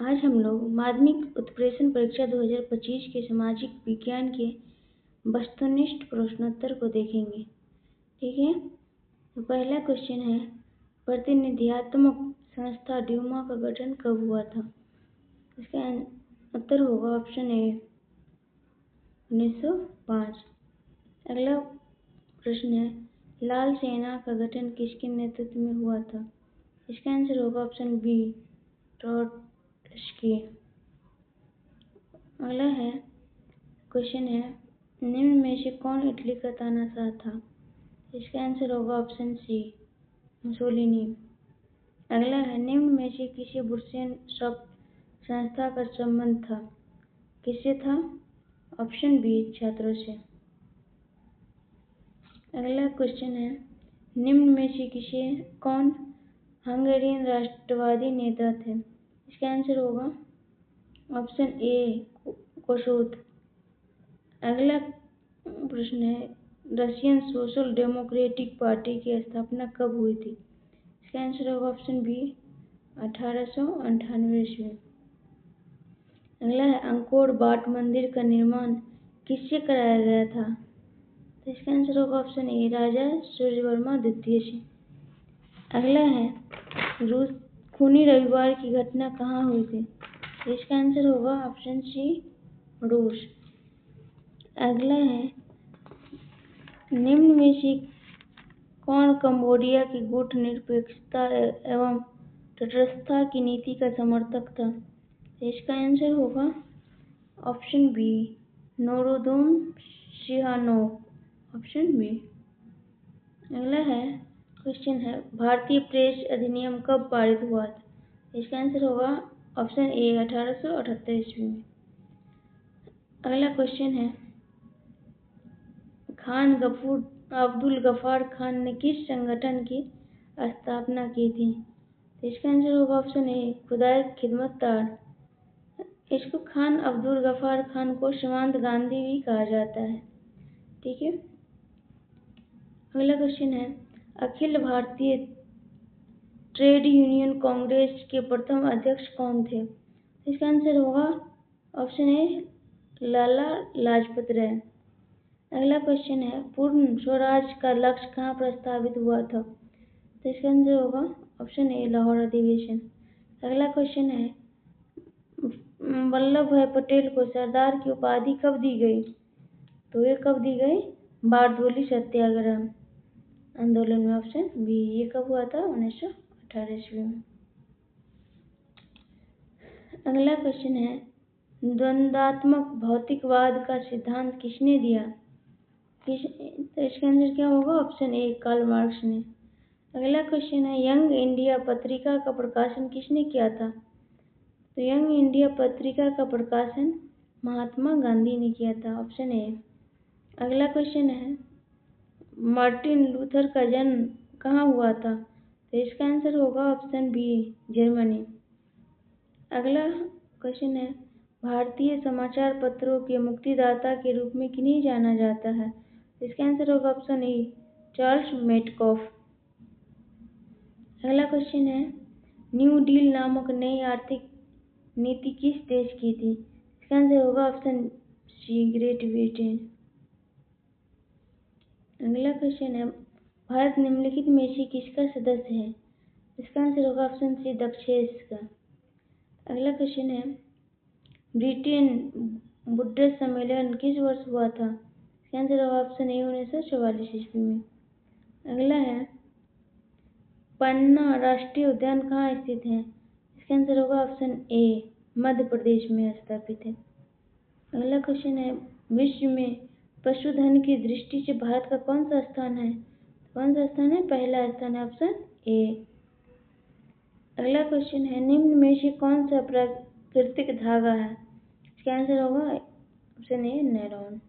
आज हम लोग माध्यमिक उत्प्रेषण परीक्षा 2025 के सामाजिक विज्ञान के वस्तुनिष्ठ प्रश्नोत्तर को देखेंगे। ठीक है, तो पहला क्वेश्चन है, प्रतिनिधियात्मक संस्था ड्यूमा का गठन कब हुआ था? इसका उत्तर होगा ऑप्शन ए 1905। अगला प्रश्न है, लाल सेना का गठन किसके नेतृत्व में हुआ था? इसका आंसर होगा ऑप्शन बी ट्रॉट्स्की। अगला है क्वेश्चन है, निम्न में से कौन इटली का तानाशाह था? इसका आंसर होगा ऑप्शन सी मुसोलिनी। अगला है, निम्न में से किसी बुर्सियन संस्था का संबंध था? किससे था? ऑप्शन बी छात्रों से। अगला क्वेश्चन है, निम्न में से कौन हंगेरियन राष्ट्रवादी नेता थे? इसका आंसर होगा ऑप्शन ए कोसूथ। अगला प्रश्न है, रशियन सोशल डेमोक्रेटिक पार्टी की स्थापना कब हुई थी? इसका आंसर होगा ऑप्शन बी 1898 ईस्वी। अगला है, अंकोर वाट मंदिर का निर्माण किससे कराया गया था? तो इसका आंसर होगा ऑप्शन ए राजा सूर्यवर्मा द्वितीय से। अगला है, रूस खूनी रविवार की घटना कहाँ हुई थी? इसका आंसर होगा ऑप्शन सी रूस। अगला है, निम्न में से कौन कंबोडिया की गुटनिरपेक्षता एवं तटस्थता की नीति का समर्थक था? इसका आंसर होगा option B Norodom Sihanouk. Option B. अगला है क्वेश्चन है, भारतीय प्रेस अधिनियम कब पारित हुआ था? इसका आंसर होगा ऑप्शन ए 1878 ईस्वी में। अगला क्वेश्चन है, खान अब्दुल गफार खान ने किस संगठन की स्थापना की थी? तो इसका आंसर होगा ऑप्शन ए खुदाई खिदमत तार। इसको खान अब्दुल गफार खान को सीमांत गांधी भी कहा जाता है। ठीक है। अगला क्वेश्चन है, अखिल भारतीय ट्रेड यूनियन कांग्रेस के प्रथम अध्यक्ष कौन थे? इसका आंसर होगा ऑप्शन ए लाला लाजपत राय। अगला क्वेश्चन है, पूर्ण स्वराज का लक्ष्य कहाँ प्रस्तावित हुआ था? तो इसका आंसर होगा ऑप्शन ए लाहौर अधिवेशन। अगला क्वेश्चन है, वल्लभ भाई पटेल को सरदार की उपाधि कब दी गई? तो ये कब दी गई? बारडोली सत्याग्रह आंदोलन में। Option B. ये कब हुआ था? 1918 ईस्वी में। अगला क्वेश्चन है, द्वंद्वात्मक भौतिकवाद का सिद्धांत किसने दिया? तो इसका आंसर क्या होगा? ऑप्शन ए कार्ल मार्क्स ने। अगला क्वेश्चन है, यंग इंडिया पत्रिका का प्रकाशन किसने किया था? तो यंग इंडिया पत्रिका का प्रकाशन महात्मा गांधी ने किया था। Option A. अगला क्वेश्चन है, मार्टिन लूथर का जन्म कहाँ हुआ था? तो इसका आंसर होगा ऑप्शन बी जर्मनी। अगला क्वेश्चन है, भारतीय समाचार पत्रों के मुक्तिदाता के रूप में किन्हें जाना जाता है? इसका आंसर होगा ऑप्शन ए चार्ल्स मेटकॉफ। अगला क्वेश्चन है, न्यू डील नामक नई आर्थिक नीति किस देश की थी? इसका आंसर होगा ऑप्शन सी ग्रेट ब्रिटेन। अगला क्वेश्चन है, भारत निम्नलिखित में से किसका सदस्य है? इसका आंसर होगा ऑप्शन सी दक्षेस का। अगला क्वेश्चन है, ब्रिटेन बुड्ढा सम्मेलन किस वर्ष हुआ था? इसका आंसर होगा ऑप्शन ए 1944 ईस्वी में। अगला है, पन्ना राष्ट्रीय उद्यान कहाँ स्थित है? इसका आंसर होगा ऑप्शन ए मध्य प्रदेश में स्थापित है। अगला क्वेश्चन है, विश्व में पशुधन की दृष्टि से भारत का कौन सा स्थान है? कौन सा स्थान है? पहला स्थान है, ऑप्शन ए। अगला क्वेश्चन है, निम्न में से कौन सा प्राकृतिक धागा है? इसका आंसर होगा ऑप्शन ए नायलॉन।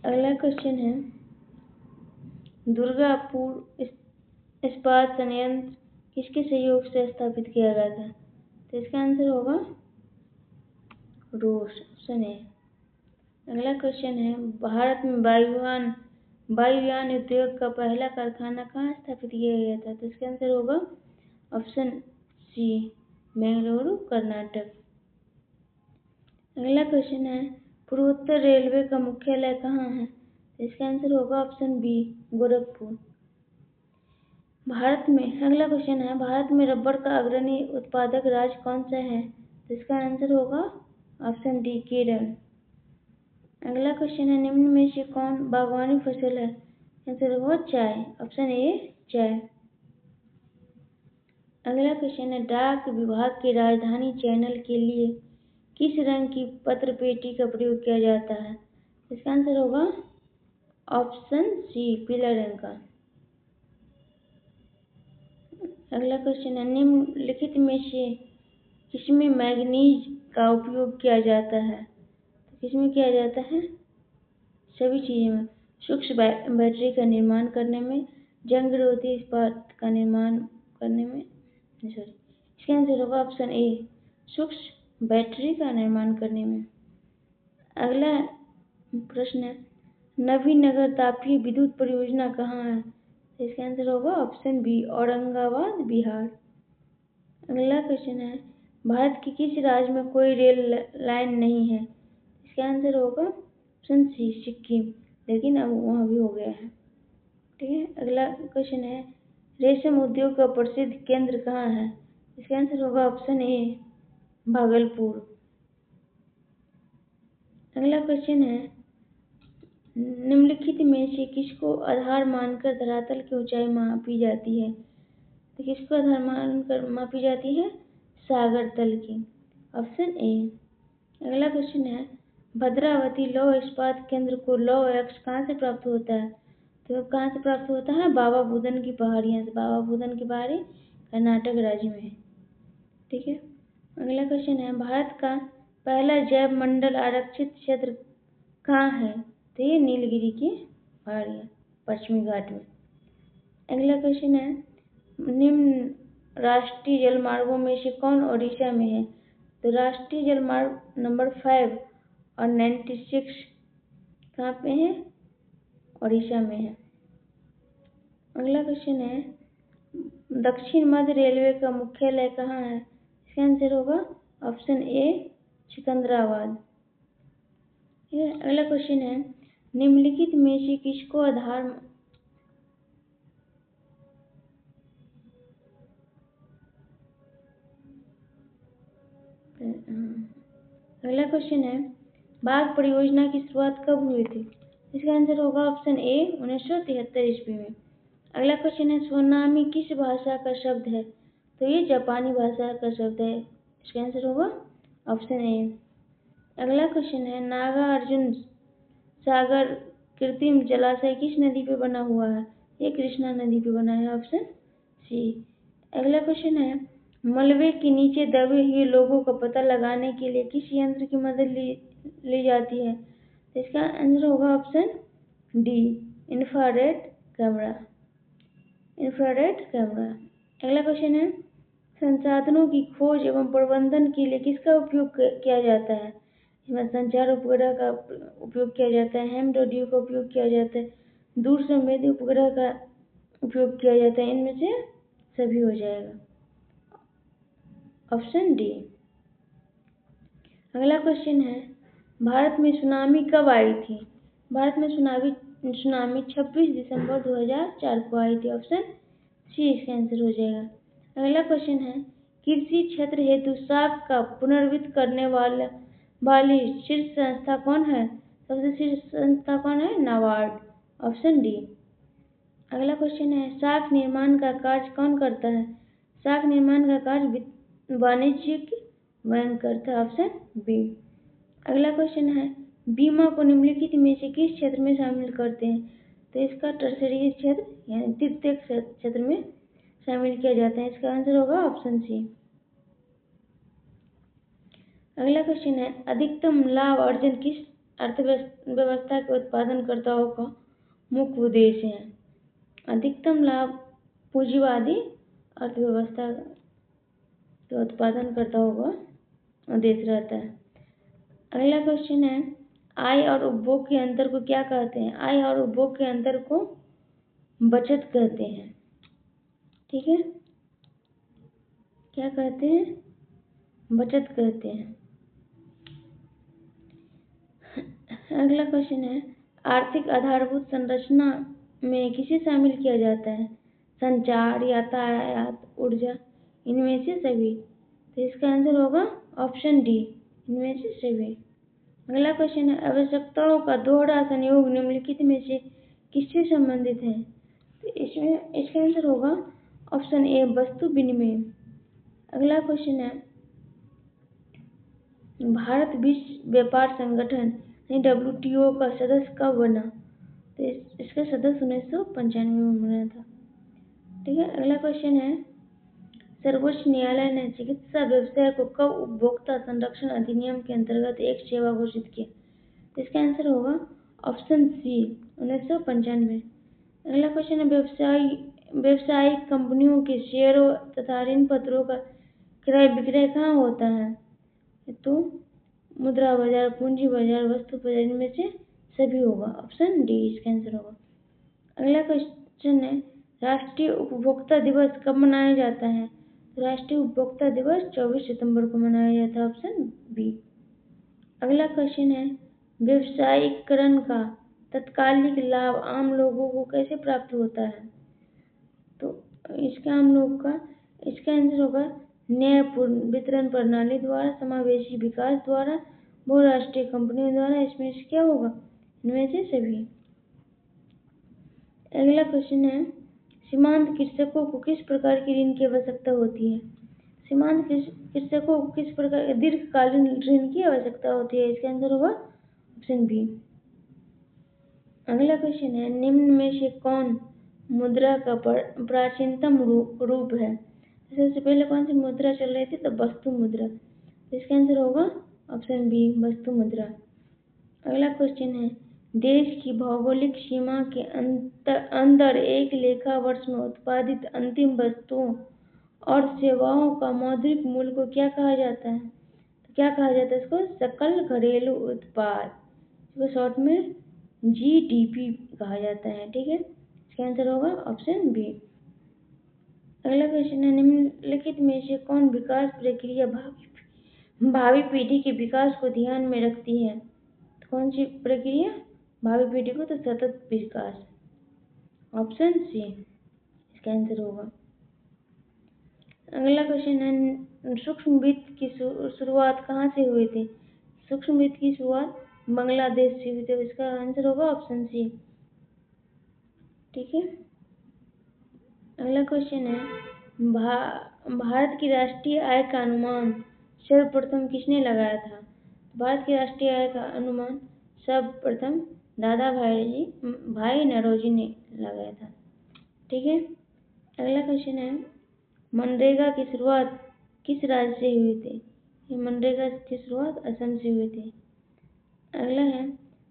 अगला क्वेश्चन है, दुर्गापुर इस्पात संयंत्र किसके सहयोग से स्थापित किया गया था? तो इसका आंसर होगा रूस। Option A. अगला क्वेश्चन है, भारत में वायुयान उद्योग का पहला कारखाना कहाँ स्थापित किया गया था? तो इसका आंसर होगा ऑप्शन सी बेंगलुरु कर्नाटक। अगला क्वेश्चन है पूर्वोत्तर रेलवे का मुख्यालय कहाँ है? इसका आंसर होगा ऑप्शन बी गोरखपुर। अगला क्वेश्चन है भारत में रबर का अग्रणी उत्पादक राज्य कौन सा है? तो इसका आंसर होगा ऑप्शन डी केरल। अगला क्वेश्चन है निम्न में से कौन बागवानी फसल है? आंसर होगा चाय, ऑप्शन ए चाय। अगला क्वेश्चन है डाक विभाग की राजधानी चैनल के लिए किस रंग की पत्र पेटी का प्रयोग किया जाता है? इसका आंसर होगा ऑप्शन सी पीला रंग का। अगला क्वेश्चन है निम्नलिखित में से किसमें मैंगनीज का उपयोग किया जाता है? तो किसमें किया जाता है? सभी चीज़ों में। सूक्ष्म बैटरी का निर्माण करने में, जंग रोधी इस्पात का निर्माण करने में, इसका आंसर होगा ऑप्शन ए सूक्ष्म बैटरी का निर्माण करने में। अगला प्रश्न है नवीनगर तापीय विद्युत परियोजना कहाँ है? इसका आंसर होगा ऑप्शन बी औरंगाबाद बिहार। अगला क्वेश्चन है भारत के किस राज्य में कोई रेल लाइन नहीं है? इसका आंसर होगा ऑप्शन सी सिक्किम, लेकिन अब वहाँ भी हो गया है। ठीक है। अगला क्वेश्चन है रेशम उद्योग का प्रसिद्ध केंद्र कहाँ है? इसका आंसर होगा ऑप्शन ए भागलपुर। अगला क्वेश्चन है निम्नलिखित में से किसको आधार मानकर धरातल की ऊंचाई मापी जाती है? तो किसको आधार मानकर मापी जाती है? सागर तल की, ऑप्शन ए। अगला क्वेश्चन है भद्रावती लौह इस्पात केंद्र को लौह अयस्क कहाँ से प्राप्त होता है? तो कहाँ से प्राप्त होता है? बाबा बुदन की पहाड़ियाँ से। बाबा बुदन की पहाड़ी कर्नाटक राज्य में है। ठीक है। अगला क्वेश्चन है भारत का पहला जैव मंडल आरक्षित क्षेत्र कहाँ है? तो ये नीलगिरी की पहाड़ियाँ पश्चिमी घाट में। अगला क्वेश्चन है निम्न राष्ट्रीय जलमार्गों में से कौन ओडिशा में है? तो राष्ट्रीय जलमार्ग नंबर 5 और 96 कहाँ पे है? ओडिशा में है। अगला क्वेश्चन है दक्षिण मध्य रेलवे का मुख्यालय कहाँ है? इसका आंसर होगा ऑप्शन ए सिकंदराबाद। अगला क्वेश्चन है निम्नलिखित में से किसको आधार अगला क्वेश्चन है बाघ परियोजना की शुरुआत कब हुई थी? इसका आंसर होगा ऑप्शन ए 1973 ईस्वी में। अगला क्वेश्चन है सोनामी किस भाषा का शब्द है? तो ये जापानी भाषा का शब्द है। इसका आंसर होगा ऑप्शन ए। अगला क्वेश्चन है नागार्जुन सागर कृत्रिम जलाशय किस नदी पे बना हुआ है? ये कृष्णा नदी पे बना है, ऑप्शन सी। अगला क्वेश्चन है मलबे के नीचे दबे हुए लोगों का पता लगाने के लिए किस यंत्र की मदद ली जाती है? तो इसका आंसर होगा ऑप्शन डी इंफ्रारेड कैमरा। अगला क्वेश्चन है संसाधनों की खोज एवं प्रबंधन के लिए किसका उपयोग किया जाता है? इसमें संचार उपग्रह का उपयोग किया जाता है, हैम रेडियो का उपयोग किया जाता है, दूर संवेदी उपग्रह का उपयोग किया जाता है। इनमें से सभी हो जाएगा, ऑप्शन डी। अगला क्वेश्चन है भारत में सुनामी कब आई थी? भारत में सुनामी 26 दिसंबर 2004 को आई थी, ऑप्शन सी इसका आंसर हो जाएगा। अगला क्वेश्चन है कृषि क्षेत्र हेतु साख का पुनर्वित्त करने वाली शीर्ष संस्था कौन है? सबसे शीर्ष संस्था कौन है? NABARD, option D. अगला क्वेश्चन है साख निर्माण का कार्य कौन करता है? साख निर्माण का कार्य वाणिज्यिक बैंक करता है, ऑप्शन बी। अगला क्वेश्चन है बीमा को निम्नलिखित में से किस क्षेत्र में शामिल करते हैं? तो इसका टर्शरी क्षेत्र यानी तृतीयक क्षेत्र में शामिल किया जाता है। इसका आंसर होगा ऑप्शन सी। अगला क्वेश्चन है अधिकतम लाभ अर्जन किस अर्थव्यवस्था के उत्पादनकर्ताओं का मुख्य उद्देश्य है? अधिकतम लाभ पूंजीवादी अर्थव्यवस्था के उत्पादनकर्ताओं का उद्देश्य रहता है। अगला क्वेश्चन है आय और उपभोग के अंतर को क्या कहते हैं? आय और उपभोग के अंतर को बचत कहते हैं। ठीक है। क्या करते हैं? बचत करते हैं। अगला क्वेश्चन है, आर्थिक आधारभूत संरचना में किसे शामिल किया जाता है? संचार, यातायात, ऊर्जा, इनमें से सभी। तो इसका आंसर होगा ऑप्शन डी, इनमें से सभी। अगला क्वेश्चन है, आवश्यकताओं का दोहरा संयोग निम्नलिखित में से किससे संबंधित है? तो इसमें इसका आंसर होगा ऑप्शन ए, वस्तु विनिमय। अगला क्वेश्चन है, भारत विश्व व्यापार संगठन WTO का सदस्य कब बना? तो इसका सदस्य 1995 में बना था। ठीक है। अगला क्वेश्चन है, सर्वोच्च न्यायालय ने चिकित्सा व्यवसाय को कब उपभोक्ता संरक्षण अधिनियम के अंतर्गत एक सेवा घोषित किया? तो इसका आंसर होगा ऑप्शन सी, 1995। अगला क्वेश्चन है, व्यवसायिक कंपनियों के शेयरों तथा ऋण पत्रों का क्रय विक्रय कहाँ होता है? तो मुद्रा बाजार, पूंजी बाजार, वस्तु बाजार, इनमें से सभी होगा। ऑप्शन डी इसका आंसर होगा। अगला क्वेश्चन है, राष्ट्रीय उपभोक्ता दिवस कब मनाया जाता है? तो राष्ट्रीय उपभोक्ता दिवस 24 सितंबर को मनाया जाता है। Option B. अगला क्वेश्चन है, व्यवसायीकरण का तत्कालिक लाभ आम लोगों को कैसे प्राप्त होता है? तो इसका आंसर होगा न्यायपूर्ण वितरण प्रणाली द्वारा, समावेशी विकास द्वारा, बहुराष्ट्रीय कंपनियों द्वारा। इसमें से क्या होगा? इनमें से सभी। अगला क्वेश्चन है, सीमांत कृषकों को किस प्रकार की ऋण की आवश्यकता होती है? सीमांत कृषकों को किस प्रकार दीर्घकालीन ऋण की आवश्यकता होती है? इसका आंसर होगा ऑप्शन बी। अगला क्वेश्चन है, निम्न में से कौन मुद्रा का प्राचीनतम रूप है? सबसे पहले कौन सी मुद्रा चल रही थी? तो वस्तु मुद्रा। इसका आंसर होगा ऑप्शन बी, वस्तु मुद्रा। अगला क्वेश्चन है, देश की भौगोलिक सीमा के अंदर एक लेखा वर्ष में उत्पादित अंतिम वस्तुओं और सेवाओं का मौद्रिक मूल्य को क्या कहा जाता है? तो क्या कहा जाता है इसको? सकल घरेलू उत्पाद, इसको शॉर्ट में GDP कहा जाता है। ठीक है। इसका आंसर होगा ऑप्शन बी। अगला क्वेश्चन है, निम्नलिखित में से कौन विकास प्रक्रिया भावी पीढ़ी के विकास को ध्यान में रखती है? तो कौन सी प्रक्रिया भावी पीढ़ी को? तो सतत विकास। ऑप्शन सी इसका आंसर होगा। अगला क्वेश्चन है, सूक्ष्म वित्त की शुरुआत कहाँ से हुई थी? सूक्ष्म वित्त की शुरुआत बांग्लादेश से हुई थी। इसका आंसर होगा ऑप्शन सी। ठीक है। अगला क्वेश्चन है, भारत की राष्ट्रीय आय का अनुमान सर्वप्रथम किसने लगाया था? भारत की राष्ट्रीय आय का अनुमान सर्वप्रथम दादा भाई नौरोजी ने लगाया था। ठीक है। अगला क्वेश्चन है, मनरेगा की शुरुआत किस राज्य से हुई थी? मनरेगा की शुरुआत असम से हुई थी। अगला है,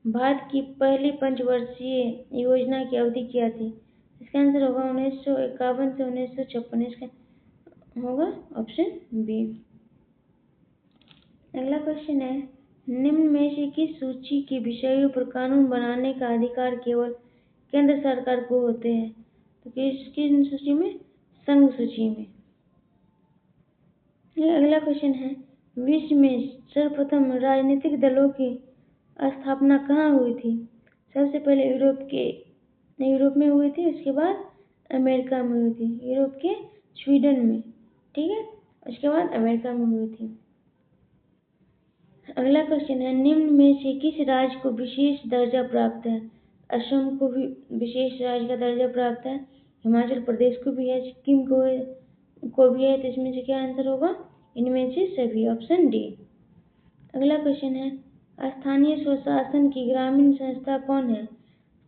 भारत की पहली पंचवर्षीय योजना की अवधि क्या थी? इसका आंसर होगा 1951 से 1956। इसका होगा ऑप्शन बी। अगला क्वेश्चन है, निम्न में से किस सूची के विषयों पर कानून बनाने का अधिकार केवल केंद्र सरकार को होते हैं? तो किस सूची में? संघ सूची में। अगला क्वेश्चन है, विश्व में सर्वप्रथम राजनीतिक दलों की स्थापना कहाँ हुई थी? सबसे पहले यूरोप में हुई थी, उसके बाद अमेरिका में हुई थी। यूरोप के स्वीडन में। ठीक है। उसके बाद अमेरिका में हुई थी। अगला क्वेश्चन है, निम्न में से किस राज्य को विशेष दर्जा प्राप्त है? असम को भी विशेष राज्य का दर्जा प्राप्त है, हिमाचल प्रदेश को भी है, सिक्किम को भी है। तो इसमें से क्या आंसर होगा? इनमें से सभी। Option D. अगला क्वेश्चन है, स्थानीय स्वशासन की ग्रामीण संस्था कौन है?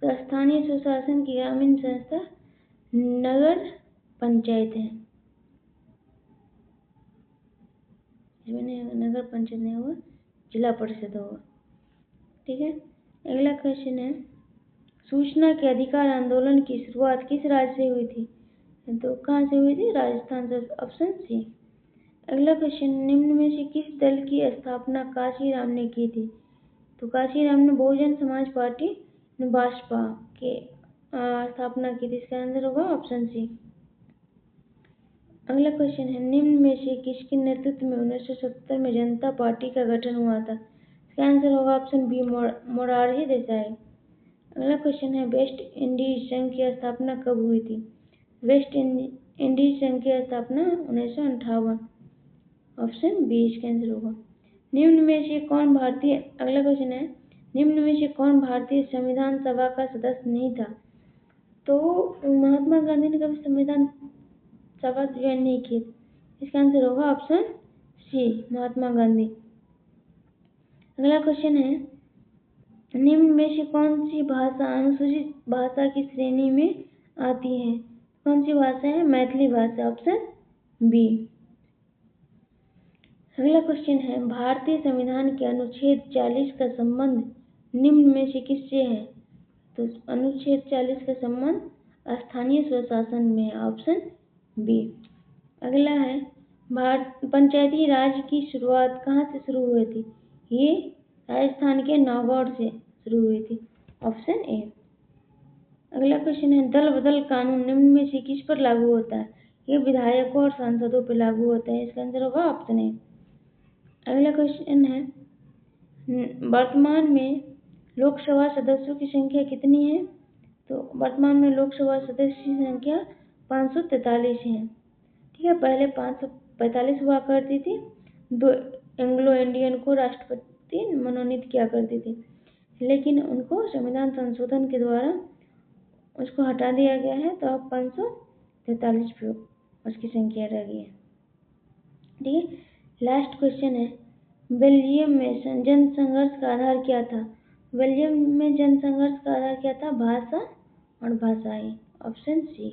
तो स्थानीय स्वशासन की ग्रामीण संस्था नगर पंचायत है। इसमें नगर पंचायत नहीं होगा, जिला परिषद होगा। ठीक है। अगला क्वेश्चन है, सूचना के अधिकार आंदोलन की शुरुआत किस राज्य से हुई थी? तो कहाँ से हुई थी? राजस्थान से। Option C. अगला क्वेश्चन, निम्न में से किस दल की स्थापना काशीराम ने की थी? तो काशीराम ने बहुजन समाज पार्टी भाजपा के स्थापना की थी। इसका आंसर होगा ऑप्शन सी। अगला क्वेश्चन है, निम्न में से किसके नेतृत्व में 1970 में जनता पार्टी का गठन हुआ था? इसका आंसर होगा ऑप्शन बी, मोरारजी देसाई। अगला क्वेश्चन है, वेस्ट इंडीज संघ की स्थापना कब हुई थी? वेस्ट इंडीज संघ की स्थापना 1958। ऑप्शन बी इसका आंसर होगा। निम्न में से कौन भारतीय अगला क्वेश्चन है, निम्न में से कौन भारतीय संविधान सभा का सदस्य नहीं था? तो महात्मा गांधी ने कभी संविधान सभा ज्वाइन नहीं की। इसका आंसर होगा ऑप्शन सी, महात्मा गांधी। अगला क्वेश्चन है, निम्न में से कौन सी भाषा अनुसूचित भाषा की श्रेणी में आती है? कौन सी भाषा है? मैथिली भाषा। Option B. अगला क्वेश्चन है, भारतीय संविधान के अनुच्छेद 40 का संबंध निम्न में से किससे है? तो अनुच्छेद 40 का संबंध स्थानीय स्वशासन में है। Option B. अगला है, पंचायती राज की शुरुआत कहाँ से शुरू हुई थी? ये राजस्थान के नागौर से शुरू हुई थी। Option A. अगला क्वेश्चन है, दल बदल कानून निम्न में से किस पर लागू होता है? ये विधायकों और सांसदों पर लागू होता है। इसका आंसर होगा ऑप्शन ए। अगला क्वेश्चन है, वर्तमान में लोकसभा सदस्यों की संख्या कितनी है? तो वर्तमान में लोकसभा सदस्य की संख्या 543 है। ठीक है, पहले 545 हुआ करती थी। 2 एंग्लो इंडियन को राष्ट्रपति मनोनीत किया करती थी, लेकिन उनको संविधान संशोधन के द्वारा उसको हटा दिया गया है, तो अब 543 पे उसकी संख्या रह गई है। ठीक है, लास्ट क्वेश्चन है, बेल्जियम में जनसंघर्ष का आधार क्या था? बेल्जियम में जनसंघर्ष का आधार क्या था? भाषा और भाषाई। ऑप्शन सी।